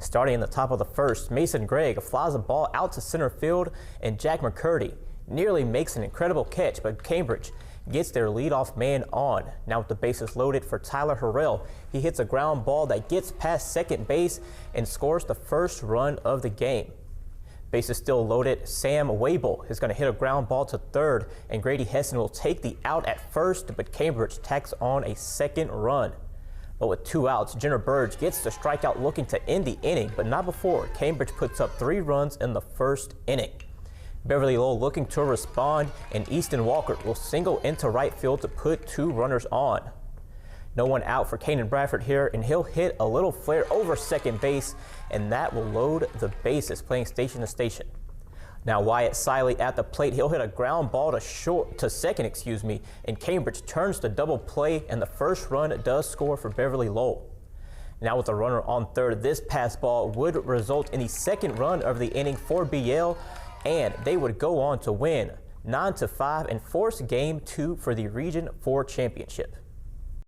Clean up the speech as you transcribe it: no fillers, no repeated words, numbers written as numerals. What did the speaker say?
Starting in the top of the first, Mason Gregg flies a ball out to center field, and Jack McCurdy nearly makes an incredible catch, but Cambridge gets their leadoff man on. Now with the bases loaded for Tyler Harrell, he hits a ground ball that gets past second base and scores the first run of the game. Bases still loaded, Sam Wable is going to hit a ground ball to third, and Grady Hessen will take the out at first, but Cambridge tacks on a second run. But with 2 outs, Jenner Burge gets the strikeout looking to end the inning, but not before Cambridge puts up 3 runs in the first inning. Beverly Lowell looking to respond, and Easton Walker will single into right field to put 2 runners on. No one out for Kanan Bradford here, and he'll hit a little flare over second base, and that will load the bases, playing station to station. Now Wyatt Siley at the plate, he'll hit a ground ball to second, and Cambridge turns the double play, and the first run does score for Beverly Lowell. Now with a runner on third, this pass ball would result in the second run of the inning for BL, and they would go on to win 9-5 and force Game 2 for the Region 4 championship.